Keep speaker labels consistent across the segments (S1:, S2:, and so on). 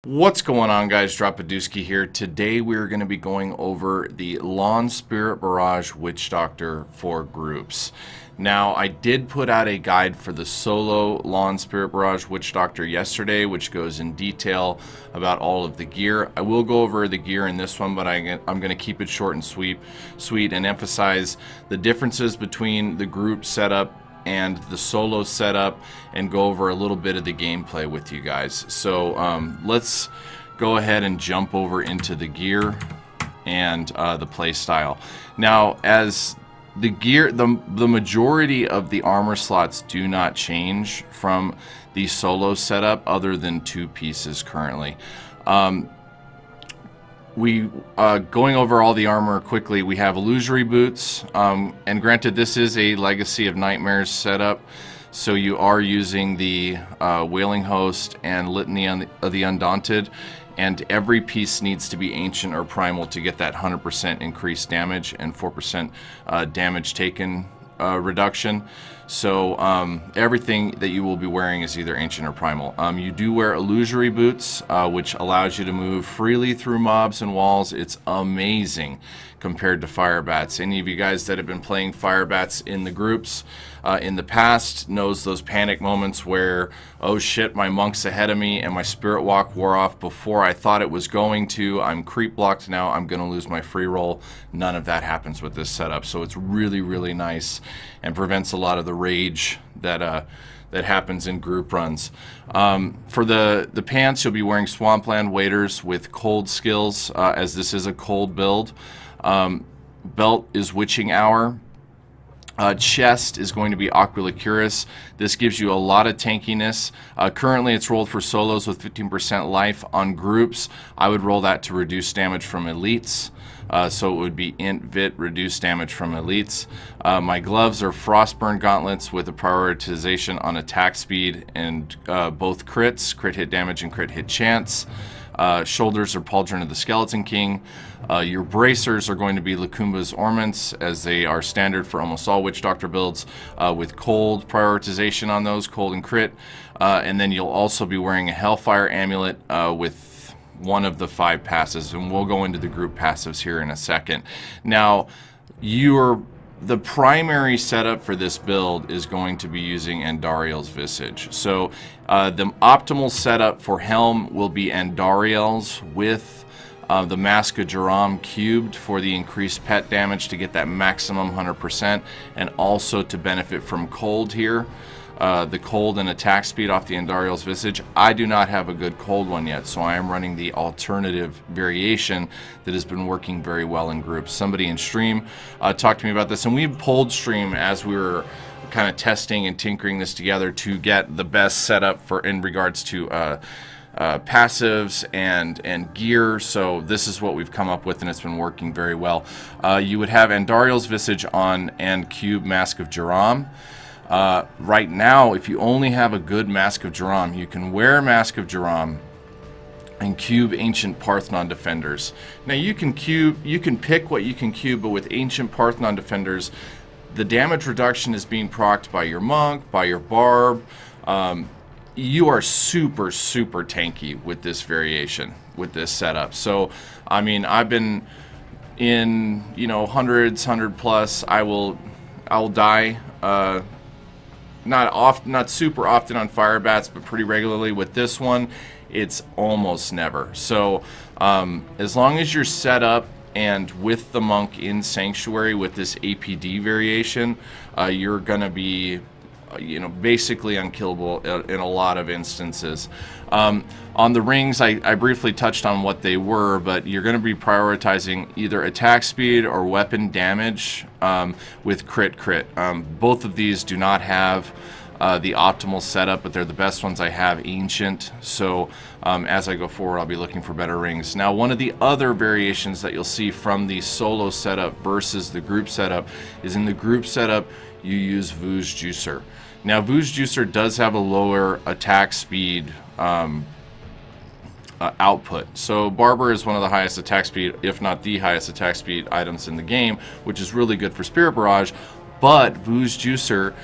S1: What's going on, guys? Dropadooski here. Today we're going to be going over the LoN Spirit Barrage Witch Doctor for groups. Now, I did put out a guide for the solo LoN Spirit Barrage Witch Doctor yesterday, which goes in detail about all of the gear. I will go over the gear in this one, but I'm going to keep it short and sweet and emphasize the differences between the group setup and the solo setup, and go over a little bit of the gameplay with you guys. So let's go ahead and jump over into the gear and the play style. Now, as the gear, the majority of the armor slots do not change from the solo setup, other than 2 pieces currently. Going over all the armor quickly, we have illusory boots, and granted this is a Legacy of Nightmares setup, so you are using the Wailing Host and Litany of the Undaunted, and every piece needs to be Ancient or Primal to get that 100% increased damage and 4% damage taken reduction. So everything that you will be wearing is either Ancient or Primal. You do wear illusory boots, which allows you to move freely through mobs and walls. It's amazing compared to fire bats. Any of you guys that have been playing fire bats in the groups in the past knows those panic moments where, oh shit, my monk's ahead of me and my spirit walk wore off before I thought it was going to. I'm creep blocked now, I'm gonna lose my free roll. None of that happens with this setup, so it's really, really nice and prevents a lot of the rage that happens in group runs. For the pants, you'll be wearing Swampland waders with cold skills, as this is a cold build. Belt is Witching Hour. Chest is going to be Aquila Cuirass. This gives you a lot of tankiness. Currently it's rolled for solos with 15% life. On groups, I would roll that to reduce damage from elites. So it would be int vit, reduce damage from elites. My gloves are Frostburn gauntlets with a prioritization on attack speed and both crits, crit hit damage and crit hit chance. Shoulders are Pauldron of the Skeleton King. Your bracers are going to be Lakumba's Ornaments, as they are standard for almost all Witch Doctor builds, with cold prioritization on those, cold and crit. And then you'll also be wearing a Hellfire Amulet with one of the 5 passes, and we'll go into the group passives here in a second. Now, the primary setup for this build is going to be using Andariel's Visage. So the optimal setup for Helm will be Andariel's with the Mask of Joram cubed for the increased pet damage to get that maximum 100%, and also to benefit from cold here. The cold and attack speed off the Andariel's Visage. I do not have a good cold one yet, so I am running the alternative variation that has been working very well in groups. Somebody in stream talked to me about this, and we pulled stream as we were kind of testing and tinkering this together to get the best setup for in regards to passives and gear. So this is what we've come up with, and it's been working very well. You would have Andariel's Visage on and cube Mask of Joram. Right now, if you only have a good Mask of Joram, you can wear Mask of Joram and cube Ancient Parthenon Defenders. Now you can pick what you can cube, but with Ancient Parthenon Defenders, the damage reduction is being procced by your monk, by your barb. You are super, super tanky with this variation, with this setup. So, I mean, I've been in, hundreds, 100 plus. I'll die. Not super often on fire bats, but pretty regularly. With this one, it's almost never. So as long as you're set up and with the monk in Sanctuary with this APD variation, you're gonna be basically unkillable in a lot of instances. On the rings, I briefly touched on what they were, but you're going to be prioritizing either attack speed or weapon damage with crit. Both of these do not have the optimal setup, but they're the best ones I have Ancient. So as I go forward, I'll be looking for better rings. Now, one of the other variations that you'll see from the solo setup versus the group setup is in the group setup, you use Vu's Juicer. Now, Vu's Juicer does have a lower attack speed output. So Barber is one of the highest attack speed, if not the highest attack speed items in the game, which is really good for Spirit Barrage. But Vu's Juicer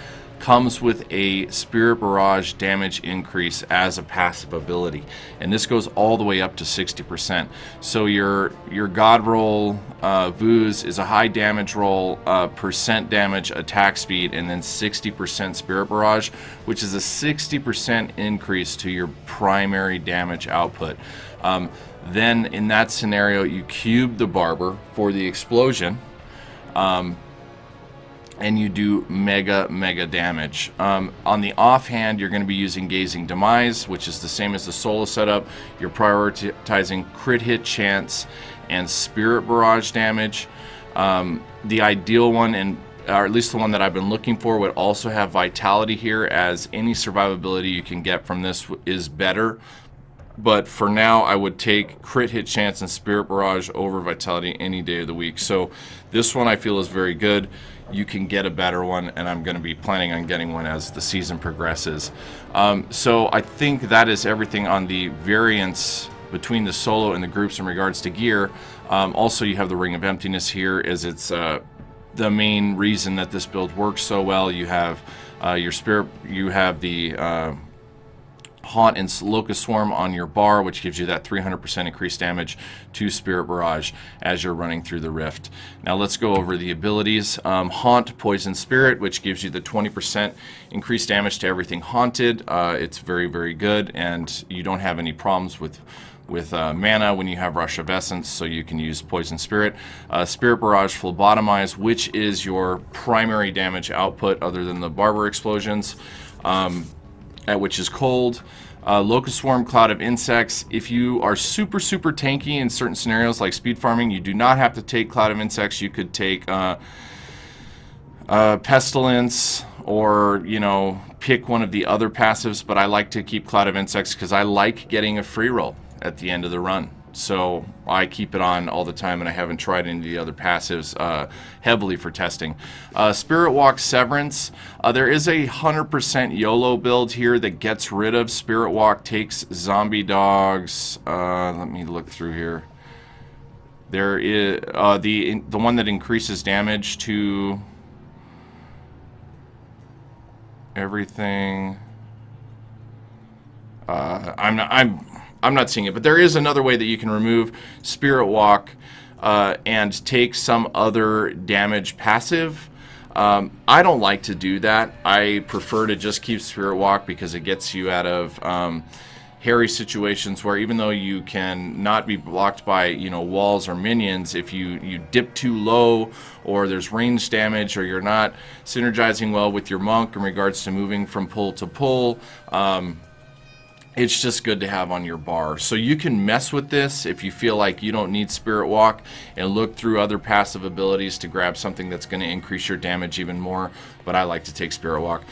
S1: comes with a Spirit Barrage damage increase as a passive ability, and this goes all the way up to 60%. So your God roll Vooz is a high damage roll, percent damage, attack speed, and then 60% Spirit Barrage, which is a 60% increase to your primary damage output. Then in that scenario, you cube the Barber for the explosion, and you do mega damage. On the offhand, you're going to be using Gazing Demise, which is the same as the solo setup. You're prioritizing crit hit chance and Spirit Barrage damage. The ideal one, or at least the one that I've been looking for, would also have Vitality here, as any survivability you can get from this is better. But for now, I would take crit hit chance and Spirit Barrage over Vitality any day of the week. So this one I feel is very good. You can get a better one, and I'm going to be planning on getting one as the season progresses. So I think that is everything on the variance between the solo and the groups in regards to gear. Also, you have the Ring of Emptiness here, as it's the main reason that this build works so well. You have your Spirit, you have the Haunt and Locust Swarm on your bar, which gives you that 300% increased damage to Spirit Barrage as you're running through the Rift. Now let's go over the abilities. Haunt Poison Spirit, which gives you the 20% increased damage to everything haunted. It's very good, and you don't have any problems with mana when you have Rush of Essence, so you can use Poison Spirit. Spirit Barrage Phlebotomize, which is your primary damage output other than the Barber explosions, which is cold. Locust Swarm, Cloud of Insects. If you are super tanky in certain scenarios like speed farming, you do not have to take Cloud of Insects. You could take Pestilence, or pick one of the other passives, but I like to keep Cloud of Insects because I like getting a free roll at the end of the run. So I keep it on all the time, and I haven't tried any of the other passives heavily for testing. Spirit Walk Severance. There is a 100% YOLO build here that gets rid of Spirit Walk, takes zombie dogs. Let me look through here. There is the one that increases damage to everything. I'm not seeing it, but there is another way that you can remove Spirit Walk and take some other damage passive. I don't like to do that. I prefer to just keep Spirit Walk because it gets you out of hairy situations where, even though you can not be blocked by walls or minions, if you dip too low, or there's range damage, or you're not synergizing well with your monk in regards to moving from pull to pull, it's just good to have on your bar. So you can mess with this if you feel like you don't need Spirit Walk, and look through other passive abilities to grab something that's going to increase your damage even more, but I like to take Spirit Walk.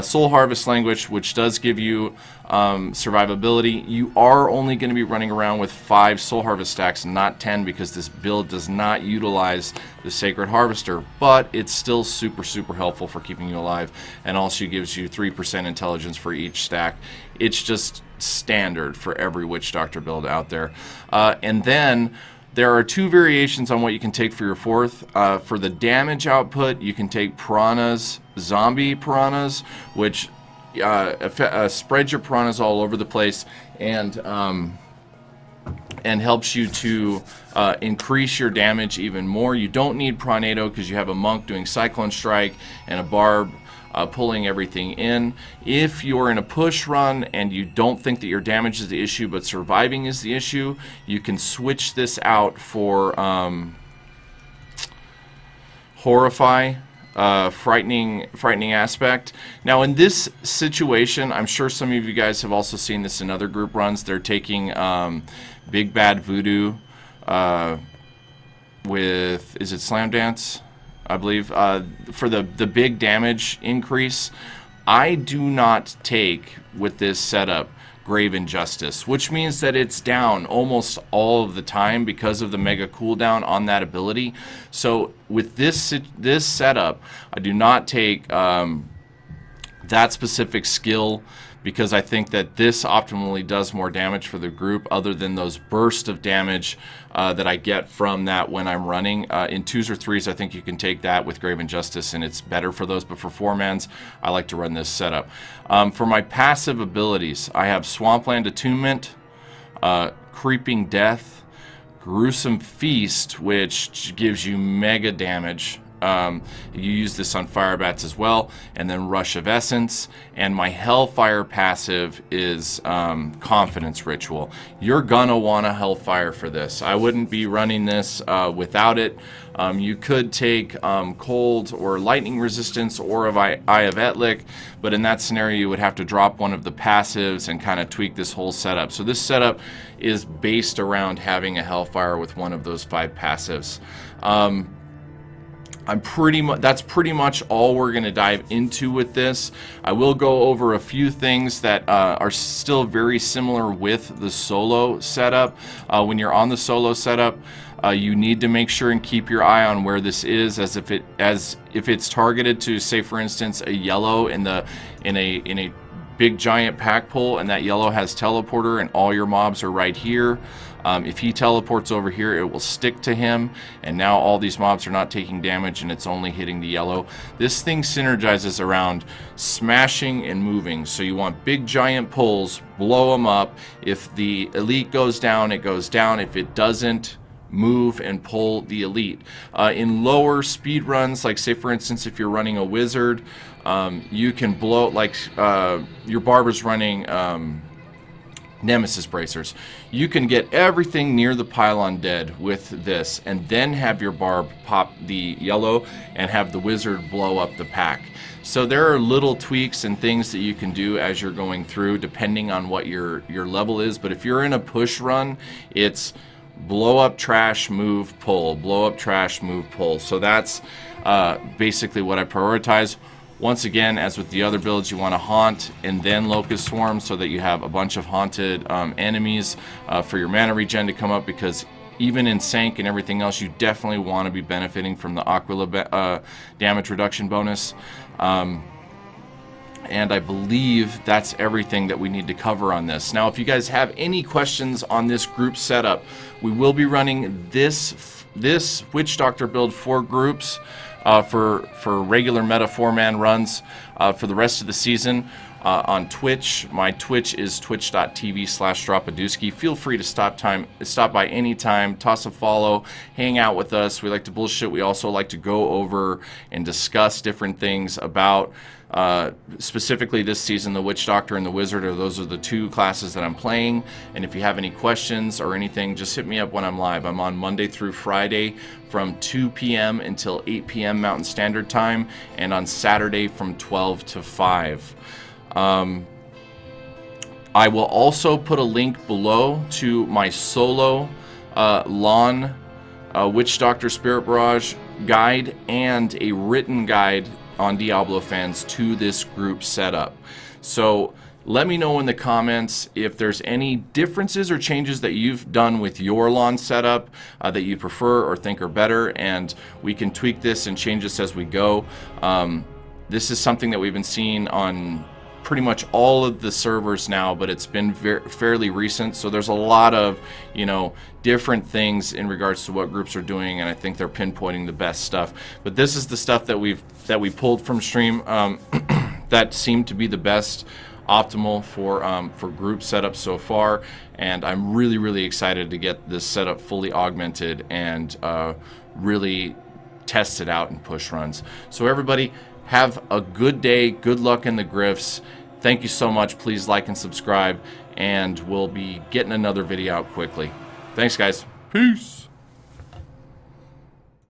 S1: Soul Harvest Language, which does give you survivability. You are only going to be running around with 5 Soul Harvest stacks, not 10, because this build does not utilize the Sacred Harvester, but it's still super helpful for keeping you alive, and also gives you 3% intelligence for each stack. It's just standard for every Witch Doctor build out there. And then there are 2 variations on what you can take for your 4th. For the damage output, you can take Piranhas, Zombie Piranhas, which spreads your piranhas all over the place, and helps you to increase your damage even more. You don't need Pronado because you have a monk doing Cyclone Strike and a barb pulling everything in. If you're in a push run and you don't think that your damage is the issue but surviving is the issue, you can switch this out for Horrify, frightening aspect. Now in this situation, I'm sure some of you guys have also seen this in other group runs. They're taking Big Bad Voodoo with, is it Slam Dance, I believe, for the big damage increase. I do not take, with this setup, Grave Injustice, which means that it's down almost all of the time because of the mega cooldown on that ability. So with this setup, I do not take that specific skill because I think that this optimally does more damage for the group, other than those bursts of damage that I get from that when I'm running. In 2s or 3s, I think you can take that with Grave Injustice, and it's better for those, but for 4-mans, I like to run this setup. For my passive abilities, I have Swampland Attunement, Creeping Death, Gruesome Feast, which gives you mega damage. You use this on Firebats as well, and then Rush of Essence, and my Hellfire passive is Confidence Ritual. You're gonna want a Hellfire for this. I wouldn't be running this without it. You could take Cold or Lightning Resistance or Eye of Etlik, but in that scenario you would have to drop one of the passives and kind of tweak this whole setup. So this setup is based around having a Hellfire with one of those 5 passives. That's pretty much all we're going to dive into with this. I will go over a few things that are still very similar with the solo setup. When you're on the solo setup, you need to make sure and keep your eye on where this is, as if it's targeted to, say for instance, a yellow in a big giant pack pull, and that yellow has teleporter and all your mobs are right here. If he teleports over here, it will stick to him, and now all these mobs are not taking damage and it's only hitting the yellow. This thing synergizes around smashing and moving, so you want big giant pulls, blow them up. If the elite goes down, it goes down. If it doesn't, move and pull the elite. In lower speed runs, like say for instance if you're running a wizard, you can blow, like your barber's running Nemesis Bracers. You can get everything near the pylon dead with this, and then have your barb pop the yellow and have the wizard blow up the pack. So there are little tweaks and things that you can do as you're going through, depending on what your level is. But if you're in a push run, it's blow up, trash, move, pull, blow up, trash, move, pull. So that's basically what I prioritize. Once again, as with the other builds, you want to haunt and then Locust Swarm, so that you have a bunch of haunted enemies for your mana regen to come up, because even in Sank and everything else, you definitely want to be benefiting from the Aquila damage reduction bonus. And I believe that's everything that we need to cover on this. Now, if you guys have any questions on this group setup, we will be running this Witch Doctor build for groups for regular meta 4-man runs for the rest of the season on Twitch. My Twitch is twitch.tv/Dropaduski. Feel free to stop by anytime, toss a follow, hang out with us. We like to bullshit. We also like to go over and discuss different things about specifically this season. The Witch Doctor and the Wizard, those are the 2 classes that I'm playing. And if you have any questions or anything, just hit me up when I'm live. I'm on Monday through Friday from 2 p.m. until 8 p.m. Mountain Standard Time, and on Saturday from 12 to 5. I will also put a link below to my solo LoN Witch Doctor Spirit Barrage guide, and a written guide on Diablo fans to this group setup. So let me know in the comments if there's any differences or changes that you've done with your LoN setup that you prefer or think are better, and we can tweak this and change this as we go. This is something that we've been seeing on pretty much all of the servers now, but it's been fairly recent, so there's a lot of, you know, different things in regards to what groups are doing, and I think they're pinpointing the best stuff. But this is the stuff that we pulled from stream that seemed to be the best optimal for group setup so far, and I'm really excited to get this setup fully augmented and really test it out in push runs. So everybody, have a good day, good luck in the grifts. Thank you so much. Please like and subscribe, and we'll be getting another video out quickly. Thanks, guys. Peace.